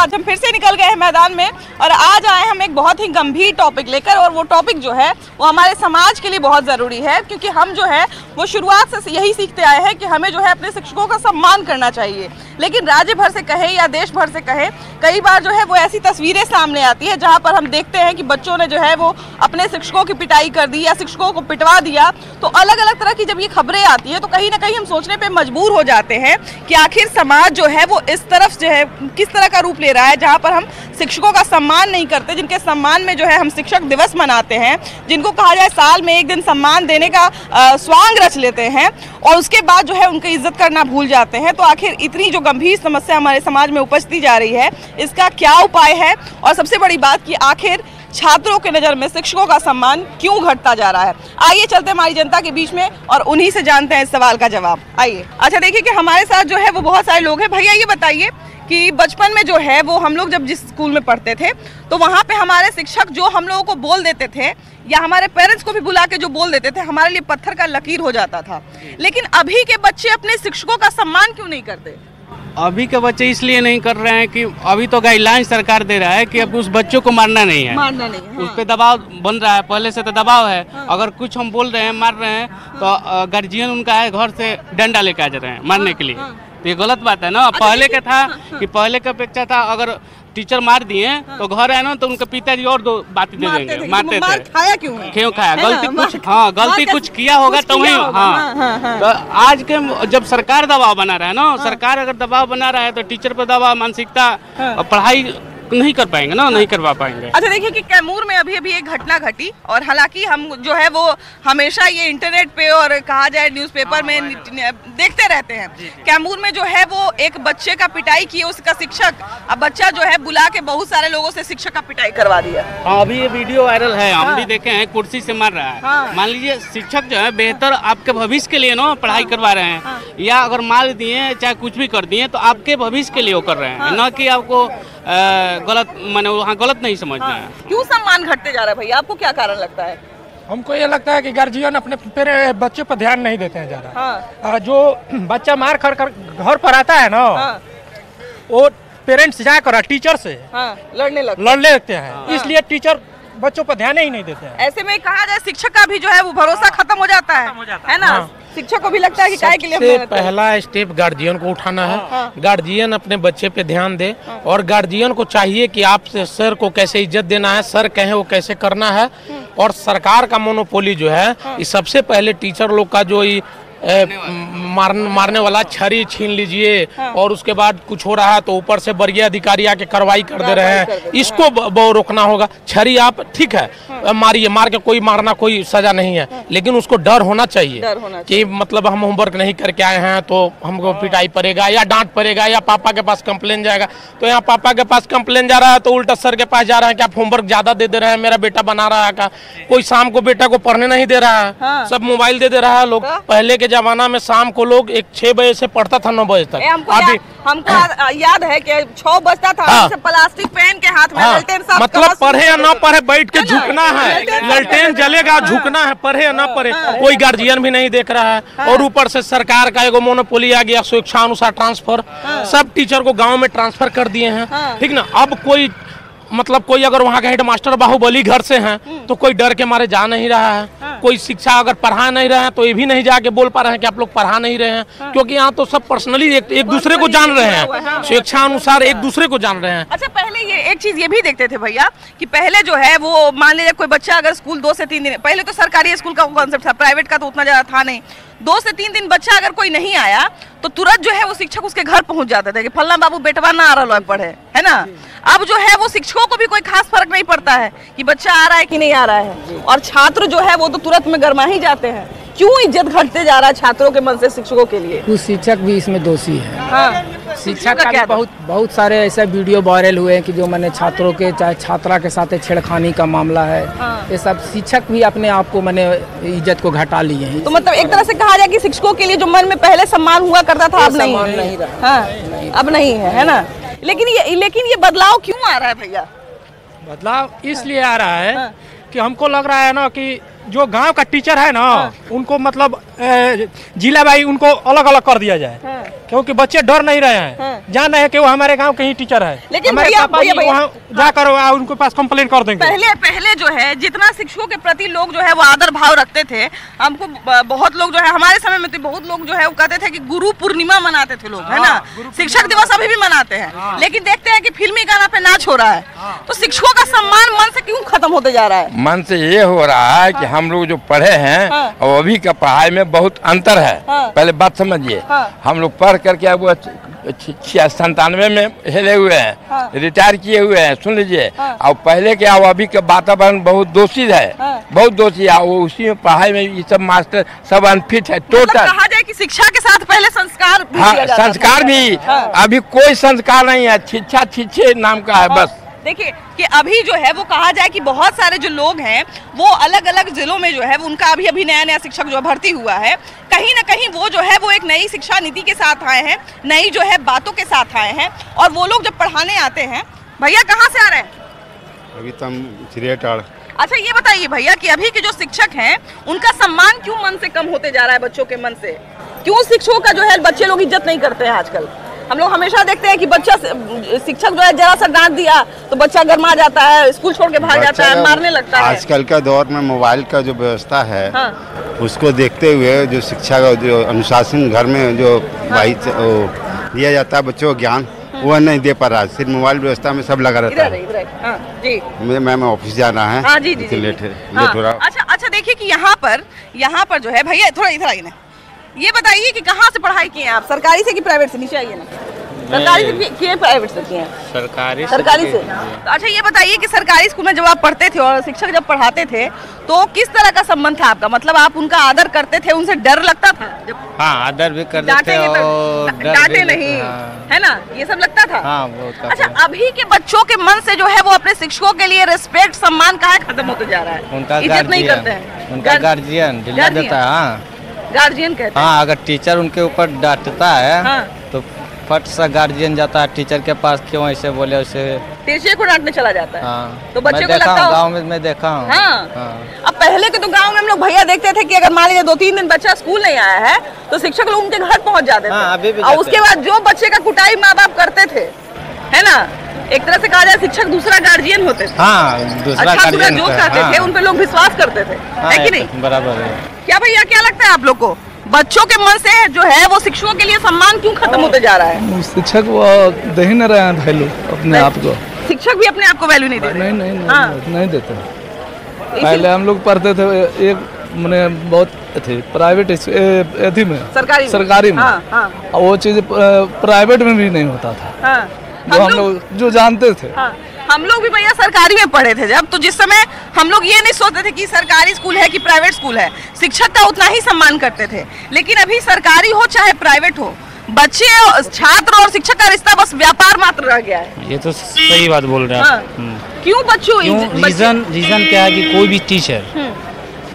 आज हम फिर से निकल गए हैं मैदान में और आज आए हम एक बहुत ही गंभीर टॉपिक लेकर। और वो टॉपिक जो है वो हमारे समाज के लिए बहुत ज़रूरी है, क्योंकि हम जो है वो शुरुआत से यही सीखते आए हैं कि हमें जो है अपने शिक्षकों का सम्मान करना चाहिए। लेकिन राज्य भर से कहें या देश भर से कहें, कई बार जो है वो ऐसी तस्वीरें सामने आती है जहाँ पर हम देखते हैं कि बच्चों ने जो है वो अपने शिक्षकों की पिटाई कर दी या शिक्षकों को पिटवा दिया। तो अलग अलग तरह की जब ये खबरें आती है तो कहीं ना कहीं हम सोचने पे मजबूर हो जाते हैं कि आखिर समाज जो है वो इस तरफ जो है किस तरह का रूप ले रहा है, जहाँ पर हम शिक्षकों का सम्मान नहीं करते, जिनके सम्मान में जो है हम शिक्षक दिवस मनाते हैं, जिनको कहा जाए साल में एक दिन सम्मान देने का स्वांग रच लेते हैं और उसके बाद जो है उनकी इज्जत करना भूल जाते हैं। तो आखिर इतनी जो गंभीर समस्या हमारे समाज में उपजती जा रही है, इसका क्या उपाय है? और सबसे बड़ी बात कि आखिर छात्रों के नज़र में शिक्षकों का सम्मान क्यों घटता जा रहा है? आइए चलते हमारी जनता के बीच में और उन्हीं से जानते हैं इस सवाल का जवाब। आइए। अच्छा, देखिए कि हमारे साथ जो है वो बहुत सारे लोग हैं। भैया ये बताइए कि बचपन में जो है वो हम लोग जब जिस स्कूल में पढ़ते थे तो वहाँ पे हमारे शिक्षक जो हम लोगों को बोल देते थे या हमारे पेरेंट्स को भी बुला के जो बोल देते थे, हमारे लिए पत्थर का लकीर हो जाता था। लेकिन अभी के बच्चे अपने शिक्षकों का सम्मान क्यों नहीं करते? अभी के बच्चे इसलिए नहीं कर रहे हैं कि अभी तो गाइडलाइन सरकार दे रहा है कि अब उस बच्चों को मारना नहीं है, उस पर दबाव बन रहा है। पहले से तो दबाव है, अगर कुछ हम बोल रहे हैं, मार रहे हैं तो गार्जियन उनका है घर से डंडा लेके आ जा रहे हैं मारने के लिए। तो ये गलत बात है ना। पहले का था कि पहले का अपेक्षा था अगर टीचर मार दिए तो घर आए ना तो उनके पिताजी और दो बातें दे देंगे, मारते थे। खाया क्यों खाया? गलती कुछ गलती कुछ किया होगा तो वही। तो आज के जब सरकार दबाव बना रहा है ना, सरकार अगर दबाव बना रहा है तो टीचर पर दबाव, मानसिकता, पढ़ाई नहीं कर पाएंगे ना, नहीं करवा पाएंगे। अच्छा, देखिए कि कैमूर में अभी एक घटना घटी और हालांकि हम जो है वो हमेशा ये इंटरनेट पे और कहा जाए न्यूज़पेपर में देखते रहते हैं। कैमूर में जो है वो एक बच्चे का पिटाई किए उसका शिक्षक, अब बच्चा जो है बुला के बहुत सारे लोगों से शिक्षक का पिटाई करवा दिया। अभी ये वीडियो वायरल है, हम भी देखे हैं, कुर्सी से मार रहा है। मान लीजिए शिक्षक जो है बेहतर आपके भविष्य के लिए ना पढ़ाई करवा रहे हैं, या अगर मार दिए चाहे कुछ भी कर दिए तो आपके भविष्य के लिए वो कर रहे हैं, न कि आपको गलत, माने वहाँ गलत नहीं समझना है। क्यों सम्मान घटते जा रहा है भैया? आपको क्या कारण लगता है? हमको ये लगता है कि गार्जियन अपने बच्चों पर ध्यान नहीं देते हैं ज़्यादा। जो बच्चा मार कर घर पर आता है ना, वो पेरेंट्स जाकर टीचर से लड़ने लगते हैं, इसलिए टीचर बच्चों पर ध्यान ही नहीं देते हैं। ऐसे में कहा जाए शिक्षक का भी जो है वो भरोसा खत्म हो जाता है ना। शिक्षक को भी लगता है कि काय के लिए सबसे पहला स्टेप गार्जियन को उठाना है। गार्जियन अपने बच्चे पे ध्यान दे और गार्जियन को चाहिए कि आप सर को कैसे इज्जत देना है, सर कहे वो कैसे करना है। और सरकार का मोनोपोली जो है, इस सबसे पहले टीचर लोग का जो मारने वाला छड़ी छीन लीजिए और उसके बाद कुछ हो रहा है तो ऊपर से वरीय अधिकारी आके कार्रवाई कर दे रहे हैं, इसको वो रोकना होगा। छड़ी आप ठीक है मारिए, मार के कोई मारना कोई सजा नहीं है, लेकिन उसको डर होना चाहिए कि मतलब हम होमवर्क नहीं करके आए हैं तो हमको पिटाई पड़ेगा या डांट पड़ेगा या पापा के पास कंप्लेन जाएगा। तो यहाँ पापा के पास कंप्लेन जा रहा है तो उल्टा सर के पास जा रहा है कि आप होमवर्क ज्यादा दे रहे हैं, मेरा बेटा बना रहा है। कोई शाम को बेटा को पढ़ने नहीं दे रहा है, सब मोबाइल दे रहा है लोग। पहले के जमाना में शाम को लोग 6 बजे से पढ़ता था 9 बजे तक। हमको याद है कि 6 बजता था, प्लास्टिक पेन के हाथ में ललटेन, मतलब पढ़े या ना पढ़े बैठ के झुकना है, ललटेन जलेगा, झुकना है, पढ़े या ना पढ़े, कोई गार्जियन भी नहीं देख रहा है। और ऊपर से सरकार का एगो मोनोपोली आ गया, स्वेच्छानुसार ट्रांसफर, सब टीचर को गाँव में ट्रांसफर कर दिए हैं, ठीक ना। अब कोई मतलब कोई अगर वहाँ के हेडमास्टर बाहुबली घर से हैं तो कोई डर के मारे जा नहीं रहा है। कोई शिक्षा अगर पढ़ा नहीं रहे हैं तो ये भी नहीं जाके बोल पा रहे हैं कि आप लोग पढ़ा नहीं रहे हैं, क्योंकि यहाँ तो सब पर्सनली एक दूसरे को जान रहे हैं, शिक्षा अनुसार एक दूसरे को जान रहे हैं। अच्छा, पहले ये एक चीज ये भी देखते थे भैया कि पहले जो है वो मान लीजिए कोई बच्चा अगर स्कूल 2 से 3 दिन, पहले तो सरकारी स्कूल का कॉन्सेप्ट था, प्राइवेट का तो उतना ज्यादा था नहीं, 2 से 3 दिन बच्चा अगर कोई नहीं आया तो तुरंत जो है वो शिक्षक उसके घर पहुंच जाते थे कि फल्ला बाबू बेटवा ना आ रहा है पढ़े, है ना। अब जो है वो शिक्षकों को भी कोई खास फर्क नहीं पड़ता है कि बच्चा आ रहा है कि नहीं आ रहा है, और छात्र जो है वो तो तुरंत में गरमा ही जाते हैं। क्यों इज्जत घटते जा रहा है छात्रों के मन से शिक्षकों के लिए? कुछ शिक्षक भी इसमें दोषी है। शिक्षक का बहुत सारे ऐसे वीडियो वायरल हुए हैं कि जो मैंने छात्रों के चाहे छात्रा के साथ छेड़खानी का मामला है, ये सब शिक्षक भी अपने आप को मैंने इज्जत को घटा लिए हैं। तो मतलब एक तरह से कहा जाए कि शिक्षकों के लिए जो मन में पहले सम्मान हुआ करता था अब नहीं रहा, अब नहीं है ना। लेकिन ये बदलाव क्यों आ रहा है भैया? बदलाव इसलिए आ रहा है कि हमको लग रहा है ना कि जो गांव का टीचर है ना, उनको मतलब जिला भाई उनको अलग अलग कर दिया जाए, क्योंकि बच्चे डर नहीं रहे हैं, जान रहे हैं कि वो हमारे गांव के ही टीचर है। लेकिन हमारे पापा जी वहाँ जाकर उनके पास कंप्लेन कर देंगे। पहले जो है जितना शिक्षकों के प्रति लोग जो है वो आदर भाव रखते थे, हमको बहुत लोग जो है हमारे समय में तो बहुत लोग जो है वो कहते थे कि गुरु पूर्णिमा मनाते थे लोग, है ना, शिक्षक दिवस अभी भी मनाते हैं, लेकिन देखते हैं कि फिल्मी गाना पे नाच हो रहा है। तो शिक्षकों का सम्मान मन से क्यों खत्म होते जा रहा है? मन से ये हो रहा है कि हम लोग जो पढ़े हैं और अभी का पढ़ाई में बहुत अंतर है। पहले बात समझिए, हम लोग पढ़ करके वो 97 में हेले हुए हैं, रिटायर किए हुए हैं, सुन लीजिए। और पहले के और अभी का वातावरण बहुत दूषित है, बहुत दूषित है। वो उसी में पढ़ाई में ये सब मास्टर सब अनफिट है टोटल। कहा जाए कि शिक्षा के साथ पहले संस्कार भी हाँ, संस्कार भी अभी कोई संस्कार नहीं है, शिक्षा छिछे नाम का है बस। देखिए कि अभी जो है वो कहा जाए कि बहुत सारे जो लोग हैं वो अलग अलग जिलों में जो है उनका अभी नया शिक्षक जो भर्ती हुआ है, कहीं ना कहीं वो जो है वो एक नई शिक्षा नीति के साथ आए हैं, नई जो है बातों के साथ आए हैं। और वो लोग जब पढ़ाने आते हैं, भैया कहाँ से आ रहे हैं? अभी तो हम चिड़ियाटाड़। अच्छा ये बताइए भैया कि अभी के जो शिक्षक हैं उनका सम्मान क्यों मन से कम होते जा रहा है, बच्चों के मन से क्यों शिक्षकों का जो है बच्चे लोग इज्जत नहीं करते हैं आजकल? हम लोग हमेशा देखते हैं कि बच्चा शिक्षक जो है जरा सा डांट दिया तो बच्चा गरमा जाता है, स्कूल छोड़ के भाग जाता है, मारने लगता है। आजकल का दौर में मोबाइल का जो व्यवस्था है, उसको देखते हुए जो शिक्षा का जो अनुशासन घर में जो दिया जाता है बच्चों को ज्ञान, वो नहीं दे पा रहा, सिर्फ मोबाइल व्यवस्था में सब लगा रहता है। जी मैम ऑफिस जाना है, लेट हो रहा। अच्छा देखिए कि यहाँ पर जो है भैया थोड़ा इधर आइए ना, ये बताइए कि कहाँ से पढ़ाई किए हैं आप, सरकारी से कि प्राइवेट से? नीचे आइए ना। सरकारी से किए प्राइवेट से किए हैं? सरकारी से। तो अच्छा ये बताइए कि सरकारी स्कूल में जब आप पढ़ते थे और शिक्षक जब पढ़ाते थे तो किस तरह का संबंध था आपका? मतलब आप उनका आदर करते थे, उनसे डर लगता था? हाँ, आदर भी करते थे और डांटे नहीं, है ना, ये सब लगता था। हाँ, बहुत। अच्छा अभी के बच्चों के मन से जो है वो अपने शिक्षकों के लिए रिस्पेक्ट सम्मान का खत्म होते जा रहा है, उनका इज्जत नहीं करते हैं, उनका गार्जियन दिला देता है। गार्जियन कहते हैं। हाँ, अगर टीचर उनके ऊपर डांटता है तो फट सा गार्जियन जाता है टीचर के पास, क्यों ऐसे बोले, उसे टीचर को डांटने चला जाता है। हाँ, तो बच्चे को लगता है गाँव में मैं देखा हूँ। अब पहले के तो गांव में हम लोग भैया देखते थे कि अगर मान लीजिए 2-3 दिन बच्चा स्कूल नहीं आया है तो शिक्षक लोग उनके घर पहुंच जाते थे, और उसके बाद जो बच्चे का कुटाई माँ बाप करते थे, है ना, एक तरह से कहा जाए शिक्षक दूसरा गार्जियन होते थे। दूसरा गार्जियन जो कहते थे उन पे लोग विश्वास करते थे, है कि नहीं? बराबर है। क्या भैया क्या लगता है आप लोग को, बच्चों के मन से जो है वो शिक्षकों के लिए सम्मान क्यों खत्म होते जा रहा है? शिक्षक वो दे ही नहीं रहे हैं वैल्यू अपने आप को। शिक्षक भी अपने आप को वैल्यू नहीं दे रहे? नहीं देते। पहले हम लोग पढ़ते थे एक मैंने बहुत थे प्राइवेट एथी में, सरकारी में, और वो चीज प्राइवेट में भी नहीं होता था, जो हम लोग जो जानते थे। हम लोग भी भैया सरकारी में पढ़े थे जब, तो जिस समय हम लोग ये नहीं सोचते थे कि सरकारी स्कूल है कि प्राइवेट स्कूल है, शिक्षक का उतना ही सम्मान करते थे। लेकिन अभी सरकारी हो चाहे प्राइवेट हो, बच्चे छात्र और शिक्षक का रिश्ता बस व्यापार मात्र रह गया है। ये तो सही बात बोल रहे हैं। क्यों बच्चों? रीजन क्या है कि कोई भी टीचर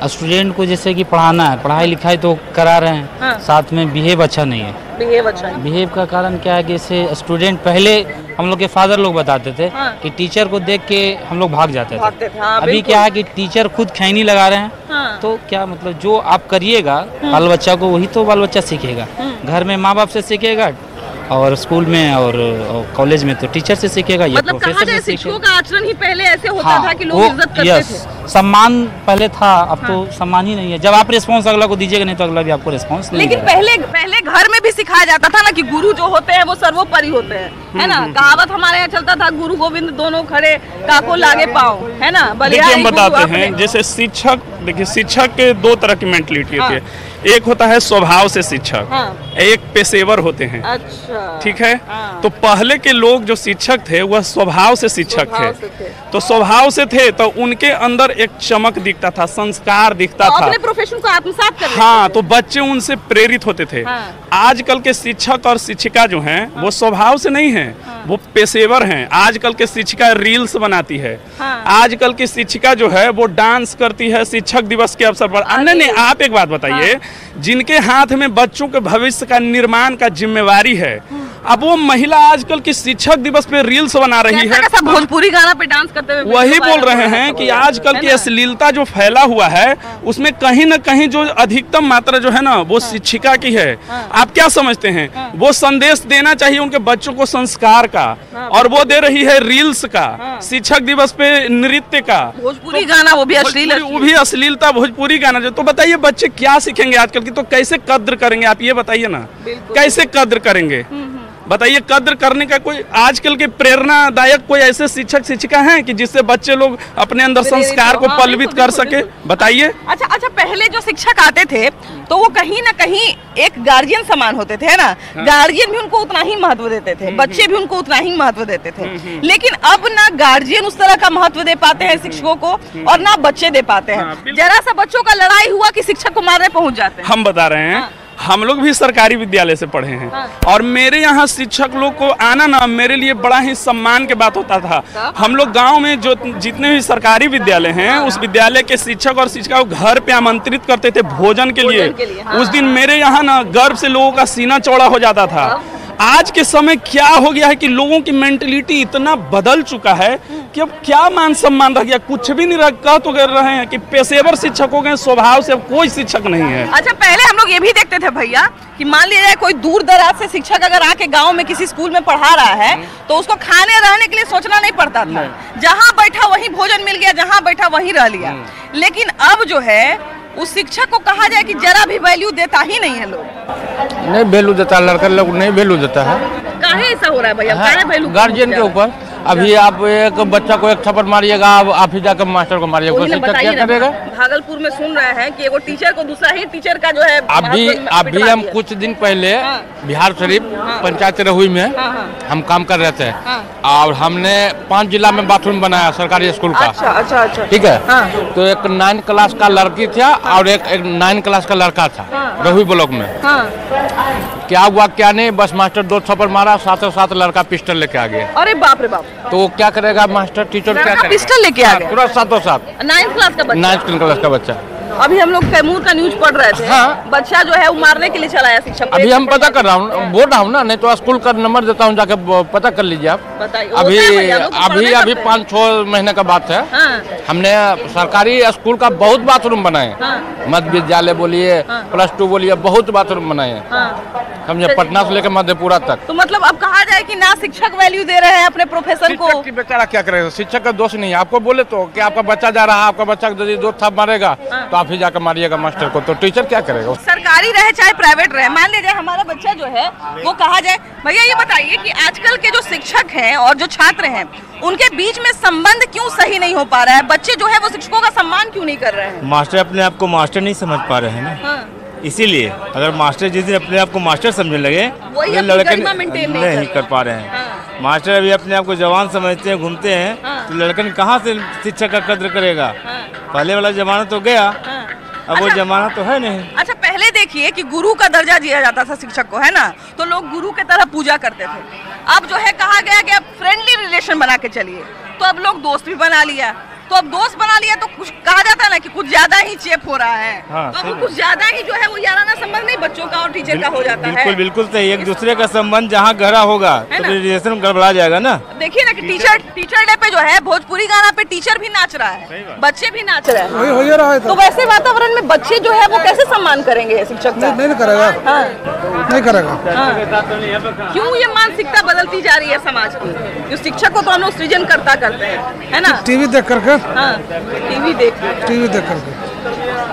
स्टूडेंट को जैसे कि पढ़ाना है, पढ़ाई लिखाई तो करा रहे हैं, साथ में बिहेव अच्छा नहीं है। बिहेव का कारण क्या है कि जैसे स्टूडेंट पहले हम लोग के फादर लोग बताते थे कि टीचर को देख के हम लोग भाग जाते थे। अभी क्या है कि टीचर खुद खैनी लगा रहे हैं, तो क्या मतलब जो आप करिएगा बाल बच्चा को वही तो बाल बच्चा सीखेगा। घर में माँ बाप से सीखेगा और स्कूल में और कॉलेज में तो टीचर से सीखेगा, या मतलब प्रोफेसर से सीखेगा। शिक्षकों का आचरण ही पहले ऐसे होता था कि लोग इज्जत करते थे, सम्मान पहले था, अब तो सम्मान ही नहीं है। जब आप रिस्पांस अगला को दीजिएगा नहीं तो अगला भी आपको रिस्पांस नहीं लेकिन पहले घर में भी सिखाया जाता था ना कि गुरु जो होते हैं वो सर्वोपरि होते हैं, है ना। कहावत हमारे यहाँ चलता था, गुरु गोविंद दोनों खड़े काको लागे पाओ, है ना। देखिए हम बताते हैं, जैसे शिक्षक, देखिए शिक्षक के 2 तरह की मेंटलिटी होती है। एक होता है स्वभाव से शिक्षक, एक पेशेवर होते हैं। अच्छा, ठीक है। तो पहले के लोग जो शिक्षक थे वह स्वभाव से शिक्षक थे, तो स्वभाव से थे तो उनके अंदर एक चमक दिखता था, संस्कार दिखता था, अपने प्रोफेशन को आत्मसात कर लेते थे। हाँ, तो बच्चे उनसे प्रेरित होते थे। आजकल के शिक्षक और शिक्षिका जो हैं वो स्वभाव से नहीं है, वो पेशेवर हैं। आजकल के शिक्षिका रील्स बनाती है, आजकल की शिक्षिका जो है वो डांस करती है शिक्षक दिवस के अवसर पर। नहीं, आप एक बात बताइए, जिनके हाथ में बच्चों के भविष्य का निर्माण का जिम्मेवारी है, अब वो महिला आजकल की शिक्षक दिवस पे रील्स बना रही है, भोजपुरी गाना पे डांस करते हुए वही बोल रहे हैं कि आजकल की अश्लीलता जो फैला हुआ है उसमें कहीं न कहीं जो अधिकतम मात्रा जो है ना वो शिक्षिका की है। आप क्या समझते हैं? वो संदेश देना चाहिए उनके बच्चों को संस्कार का, और वो दे रही है रील्स का, शिक्षक दिवस पे नृत्य का, भोजपुरी गाना वो भी अश्लील, वो भी अश्लीलता, भोजपुरी गाना जो। तो बताइए बच्चे क्या सीखेंगे आजकल की? तो कैसे कद्र करेंगे आप ये बताइए ना, कैसे कद्र करेंगे? बताइए कद्र करने का कोई आजकल के प्रेरणादायक कोई ऐसे शिक्षक शिक्षिका हैं कि जिससे बच्चे लोग अपने अंदर संस्कार को पल्लवित कर सके? बताइए। अच्छा, पहले जो शिक्षक आते थे तो वो कहीं ना कहीं एक गार्जियन समान होते थे, है ना? गार्जियन भी उनको उतना ही महत्व देते थे, बच्चे भी उनको उतना ही महत्व देते थे। लेकिन अब ना गार्जियन उस तरह का महत्व दे पाते हैं शिक्षकों को और ना बच्चे दे पाते हैं। जरा सा बच्चों का लड़ाई हुआ कि शिक्षक को मारने पहुंच जाते हैं। हम बता रहे हैं हम लोग भी सरकारी विद्यालय से पढ़े हैं और मेरे यहाँ शिक्षक लोग को आना ना मेरे लिए बड़ा ही सम्मान की बात होता था। हम लोग गांव में जो जितने भी सरकारी विद्यालय हैं उस विद्यालय के शिक्षक और शिक्षिका को घर पे आमंत्रित करते थे भोजन के लिए। उस दिन मेरे यहाँ ना गर्व से लोगों का सीना चौड़ा हो जाता था। आज के समय क्या हो गया है कि लोगों की मेंटलिटी इतना बदल चुका है कि अब क्या मान सम्मान रह गया, कुछ भी नहीं कह तो कर रहे हैं कि पेशेवर शिक्षकों के स्वभाव से अब कोई शिक्षक नहीं है। अच्छा, पहले हम लोग ये भी देखते थे भैया कि मान लीजिए कोई दूर दराज से शिक्षक अगर आके गांव में किसी स्कूल में पढ़ा रहा है तो उसको खाने रहने के लिए सोचना नहीं पड़ता था, जहाँ बैठा वहीं भोजन मिल गया, जहाँ बैठा वहीं रह लिया। लेकिन अब जो है उस शिक्षक को कहा जाए कि जरा भी वैल्यू देता ही नहीं है, लोग नहीं वैल्यू देता, लड़का लोग नहीं वैल्यू देता है। काहे ऐसा हो रहा है भैया? काहे वैल्यू गार्जियन के ऊपर? अभी आप एक बच्चा को एक थप्पड़ मारिएगा, आप ही जाकर मास्टर को मारिएगा, तो शिक्षक क्या करेगा? भागलपुर में सुन रहे हैं कि एगो टीचर को दूसरा ही टीचर का जो है अभी हम कुछ दिन पहले बिहार शरीफ पंचायत रहुई में हम काम कर रहे थे और हमने 5 जिला में बाथरूम बनाया सरकारी स्कूल का। अच्छा, ठीक है। तो एक 9 क्लास का लड़की था और एक 9 क्लास का लड़का था रहुई ब्लॉक में। क्या हुआ क्या नहीं, बस मास्टर 2 थप्पड़ मारा, साथ लड़का पिस्टल लेके आ गया। अरे बाप रे बाप! तो क्या करेगा मास्टर, टीचर क्या करेगा? पिस्टल लेके आ गया पूरा साथों साथ। 9th क्लास का बच्चा? 9th क्लास का बच्चा। अभी हम लोग कैमूर का न्यूज पढ़ रहे थे। बच्चा जो है वो मारने के लिए चला आया शिक्षक। अभी हम पता कर रहा हूँ, बोल रहा हूँ ना, नहीं तो स्कूल का नंबर देता हूँ, जाके पता कर लीजिए आप। अभी 5-6 महीने का बात है। हमने सरकारी स्कूल का बहुत बाथरूम बनाए, मध्य विद्यालय बोलिए, +2 बोलिए, बहुत बाथरूम बनाए हमने, पटना से लेकर मधेपुरा तक। तो मतलब अब कहा जाए कि ना शिक्षक वैल्यू दे रहे हैं अपने प्रोफेशन को। बेचारा क्या करेगा? शिक्षक का दोष नहीं है। आपको बोले तो कि आपका बच्चा जा रहा है, आपका बच्चा यदि 2 थप्पड़ मारेगा तो आप ही जाकर मारिएगा मास्टर को, तो टीचर क्या करेगा? सरकारी रहे चाहे प्राइवेट रहे, मान लीजिए हमारा बच्चा जो है वो कहा जाए। भैया ये बताइए कि आजकल के जो शिक्षक हैं और जो छात्र हैं उनके बीच में संबंध क्यों सही नहीं हो पा रहा है? बच्चे जो है वो शिक्षकों का सम्मान क्यों नहीं कर रहे हैं? मास्टर अपने आप को मास्टर नहीं समझ पा रहे हैं ना, इसीलिए। अगर मास्टर जिस दिन अपने आप को मास्टर समझने लगे तो लड़के नहीं कर पा रहे हैं। मास्टर अभी अपने आप को जवान समझते हैं, घूमते हैं, तो लड़कन कहाँ से शिक्षक का कद्र करेगा? पहले वाला जमाना तो गया, अब वो जमाना तो है नहीं। अच्छा, पहले देखिए कि गुरु का दर्जा दिया जाता था शिक्षक को, है ना, तो लोग गुरु के तरह पूजा करते थे। अब जो है कहा गया कि अब फ्रेंडली रिलेशन बना के चलिए, तो अब लोग दोस्त भी बना लिया। तो अब दोस्त बना लिया तो कुछ कहा जाता है ना कि कुछ ज्यादा ही चेप हो रहा है। तो कुछ ज्यादा ही जो है वो याराना संबंध नहीं बच्चों का और टीचर का हो जाता है। बिल्कुल सही। एक दूसरे का संबंध जहाँ गहरा होगा तो रिलेशन गड़बड़ा जाएगा ना। देखिए ना कि टीचर डे पे जो है भोजपुरी गाना पे टीचर भी नाच रहा है, बच्चे भी नाच रहे हैं। तो वैसे वातावरण में बच्चे जो है वो कैसे सम्मान करेंगे शिक्षक का? नहीं करेगा, नहीं करेगा। क्यों ये मानसिकता बदलती जा रही है समाज की? शिक्षक को तो हम लोग सृजन करते हैं, है ना, टीवी देख करके। टीवी देख करके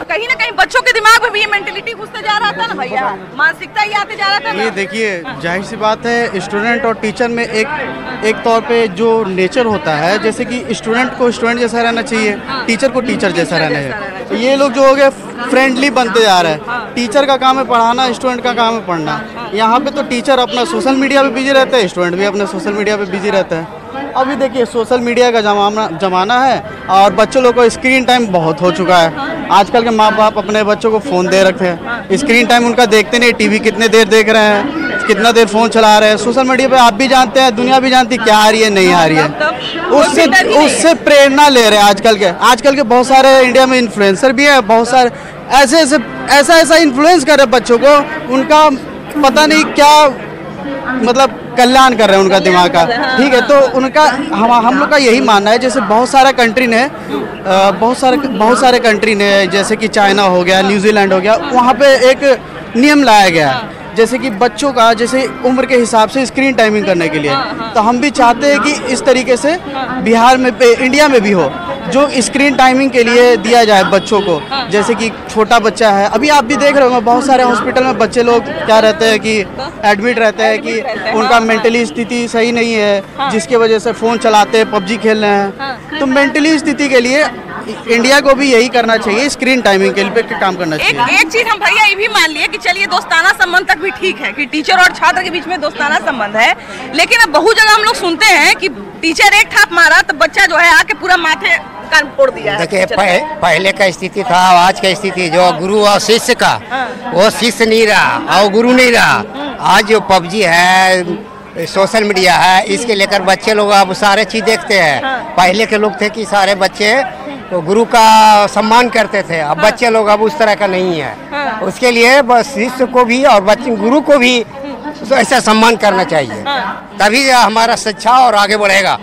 कहीं ना कहीं बच्चों के दिमाग में भी ये मेंटलिटी घुसते जा रहा था ना भैया, मानसिकता ही आते जा रहा था ना। ये देखिए जाहिर सी बात है, स्टूडेंट और टीचर में एक तौर पे जो नेचर होता है, जैसे कि स्टूडेंट को स्टूडेंट जैसा रहना चाहिए, टीचर को टीचर जैसा रहना है। तो ये लोग जो हो गए फ्रेंडली बनते जा रहे हैं। टीचर का काम है पढ़ाना, स्टूडेंट का काम है पढ़ना। यहाँ पे तो टीचर अपना सोशल मीडिया पे बिजी रहते हैं, स्टूडेंट भी अपने सोशल मीडिया पे बिजी रहता है। अभी देखिए सोशल मीडिया का जमाना है और बच्चों लोग को स्क्रीन टाइम बहुत हो चुका है। आजकल के माँ बाप अपने बच्चों को फ़ोन दे रखे हैं, स्क्रीन टाइम उनका देखते नहीं, टीवी कितने देर देख रहे हैं, कितना देर फ़ोन चला रहे हैं। सोशल मीडिया पे आप भी जानते हैं, दुनिया भी जानती है क्या आ रही है नहीं आ रही है, उससे प्रेरणा ले रहे हैं। आजकल के बहुत सारे इंडिया में इन्फ्लुएंसर भी है, बहुत सारे ऐसा इन्फ्लुएंस कर रहे हैं बच्चों को, उनका पता नहीं क्या मतलब कल्याण कर रहे हैं उनका दिमाग का, ठीक है। तो उनका हम लोग का यही मानना है, जैसे बहुत सारे कंट्री ने जैसे कि चाइना हो गया, न्यूजीलैंड हो गया, वहाँ पे एक नियम लाया गया है जैसे कि बच्चों का जैसे उम्र के हिसाब से स्क्रीन टाइमिंग करने के लिए। तो हम भी चाहते हैं कि इस तरीके से बिहार में इंडिया में भी हो, जो स्क्रीन टाइमिंग के लिए दिया जाए बच्चों को। जैसे कि छोटा बच्चा है, अभी आप भी देख रहे हो बहुत सारे हॉस्पिटल में बच्चे लोग क्या रहते हैं कि एडमिट रहते हैं कि उनका मेंटली स्थिति सही नहीं है, जिसकी वजह से फ़ोन चलाते हैं, पबजी खेल रहे हैं। तो मेंटली स्थिति के लिए इंडिया को भी यही करना चाहिए, स्क्रीन टाइमिंग के लिए काम करना चाहिए। एक चीज हम भैया ये भी मान लिए कि चलिए दोस्ताना संबंध तक भी ठीक है कि टीचर और छात्र के बीच में दोस्ताना संबंध है, लेकिन अब बहुत जगह हम लोग सुनते हैं कि टीचर एक थाप मारा तो बच्चा जो है आके पूरा माथे कान फोड़ दिया। देखिए पहले का स्थिति था, आज का स्थिति जो गुरु और शिष्य का, वो शिष्य नहीं रहा और गुरु नहीं रहा। आज जो पबजी है, सोशल मीडिया है, इसके लेकर बच्चे लोग अब सारे चीज देखते हैं। पहले के लोग थे कि सारे बच्चे तो गुरु का सम्मान करते थे, अब बच्चे लोग अब उस तरह का नहीं है। उसके लिए बस शिष्य को भी और बच्चे गुरु को भी ऐसा सम्मान करना चाहिए, तभी हमारा शिक्षा और आगे बढ़ेगा।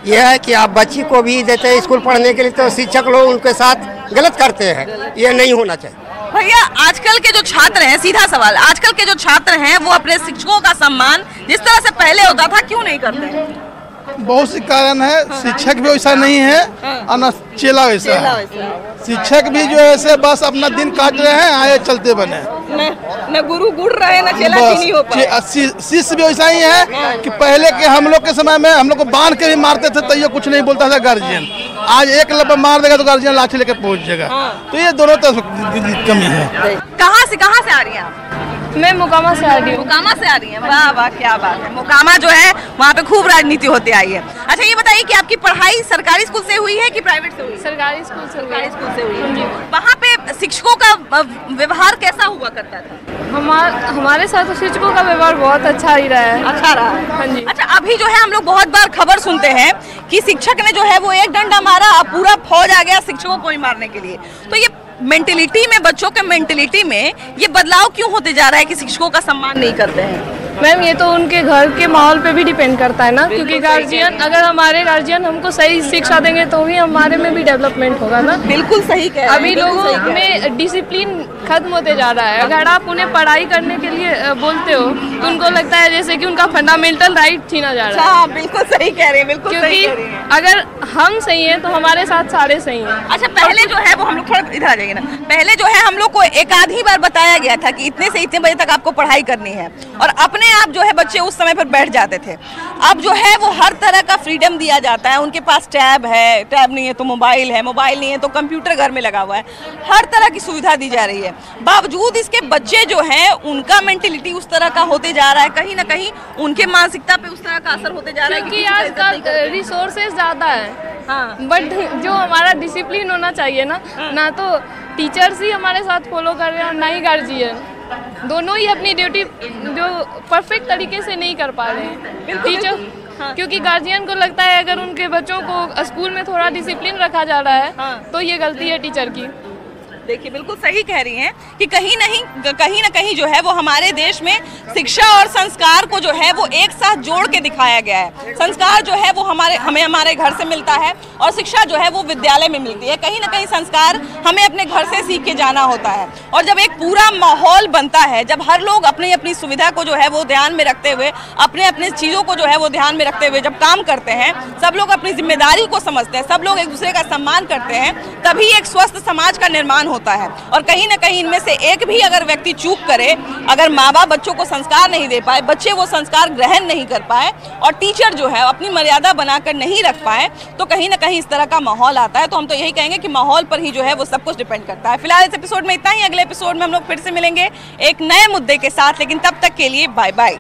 यह है कि आप बच्ची को भी देते हैं स्कूल पढ़ने के लिए, तो शिक्षक लोग उनके साथ गलत करते हैं, ये नहीं होना चाहिए। भैया आजकल के जो छात्र हैं, सीधा सवाल, आजकल के जो छात्र हैं वो अपने शिक्षकों का सम्मान जिस तरह से पहले होता था क्यों नहीं करते? बहुत सी कारण है, शिक्षक भी वैसा नहीं है और न चेला वैसा है। शिक्षक भी जो है बस अपना दिन काट रहे हैं, आए चलते बने, न गुरु गुड़ रहे न चेला चीनी हो पाए। शिष्य भी वैसा ही है कि पहले के हम लोग के समय में हम लोग को बांध के भी मारते थे तो ये कुछ नहीं बोलता था गार्जियन। आज एक लब्बा मार देगा तो गार्जियन लाठी लेके पहुंच जाएगा। तो ये दोनों तरफ कमी है। कहाँ से आ रही हैं आप? मैं मोकामा से आ रही हूँ। मोकामा से आ रही हैं, वाह वाह क्या बात है। मोकामा जो है वहाँ पे खूब राजनीति होती आई है। अच्छा ये बताइए कि आपकी पढ़ाई सरकारी स्कूल से हुई है कि प्राइवेट से हुई? सरकारी स्कूल से हुई है। वहाँ पे शिक्षकों का व्यवहार कैसा हुआ करता था? हमारे साथ शिक्षकों का व्यवहार बहुत अच्छा ही रहा है। अच्छा रहा है, हाँ जी। अच्छा अभी जो है हम लोग बहुत बार खबर सुनते हैं कि शिक्षक ने जो है वो एक डंडा मारा, अब पूरा फौज आ गया शिक्षकों को ही मारने के लिए। तो ये मेंटेलिटी में, बच्चों के मेंटेलिटी में ये बदलाव क्यों होते जा रहा है कि शिक्षकों का सम्मान नहीं करते हैं? मैम ये तो उनके घर के माहौल पे भी डिपेंड करता है ना, क्योंकि गार्जियन, अगर हमारे गार्जियन हमको सही शिक्षा देंगे तो ही हमारे में भी डेवलपमेंट होगा ना। बिल्कुल सही कह रहे हैं। अभी लोगों में डिसिप्लिन खत्म होते जा रहा है। अगर आप उन्हें पढ़ाई करने के लिए बोलते हो तो उनको लगता है जैसे कि उनका फंडामेंटल राइट छीना जा रहा है। बिल्कुल सही कह रहे हैं, बिल्कुल सही कह रही हैं। अगर हम सही हैं तो हमारे साथ सारे सही हैं। अच्छा पहले जो है वो हम लोग थोड़ा इधर आ जाइए ना, पहले जो है हम लोग को एक आधी बार बताया गया था कि इतने से इतने बजे तक आपको पढ़ाई करनी है और अपने आप जो है बच्चे उस समय पर बैठ जाते थे। अब जो है वो हर तरह का फ्रीडम दिया जाता है। उनके पास टैब है, टैब नहीं है तो मोबाइल है, मोबाइल नहीं है तो कंप्यूटर घर में लगा हुआ है, हर तरह की सुविधा दी जा रही है। बावजूद इसके बच्चे जो हैं उनका मेंटेलिटी उस तरह का होते जा रहा है, कहीं ना कहीं उनके मानसिकता पे उस तरह का असर होते जा रहा है क्योंकि आजकल रिसोर्सेज ज़्यादा है। बट जो हमारा डिसिप्लिन होना चाहिए ना तो टीचर्स ही हमारे साथ फॉलो कर रहे हैं और ना ही गार्जियन। दोनों ही अपनी ड्यूटी जो परफेक्ट तरीके से नहीं कर पा रहे हैं टीचर, क्योंकि गार्जियन को लगता है अगर उनके बच्चों को स्कूल में थोड़ा डिसिप्लिन रखा जा रहा है तो ये गलती है टीचर की। देखिए बिल्कुल सही कह रही हैं कि कहीं ना कहीं जो है वो हमारे देश में शिक्षा और संस्कार को जो है वो एक साथ जोड़ के दिखाया गया है। संस्कार जो है वो हमें हमारे घर से मिलता है और शिक्षा जो है वो विद्यालय में मिलती है। कहीं ना कहीं संस्कार हमें अपने घर से सीख के जाना होता है और जब एक पूरा माहौल बनता है, जब हर लोग अपनी अपनी सुविधा को जो है वो ध्यान में रखते हुए, अपने अपने चीज़ों को जो है वो ध्यान में रखते हुए जब काम करते हैं, सब लोग अपनी जिम्मेदारी को समझते हैं, सब लोग एक दूसरे का सम्मान करते हैं, तभी एक स्वस्थ समाज का निर्माण होता है। और कहीं ना कहीं इनमें से एक भी अगर व्यक्ति चूक करे, अगर माँ बाप बच्चों को संस्कार नहीं दे पाए, बच्चे वो संस्कार ग्रहण नहीं कर पाए और टीचर जो है अपनी मर्यादा बनाकर नहीं रख पाए, तो कहीं ना कहीं इस तरह का माहौल आता है। तो हम तो यही कहेंगे कि माहौल पर ही जो है वो सब कुछ डिपेंड करता है। फिलहाल इस एपिसोड में इतना ही, अगले एपिसोड में हम लोग फिर से मिलेंगे एक नए मुद्दे के साथ, लेकिन तब तक के लिए बाय बाय।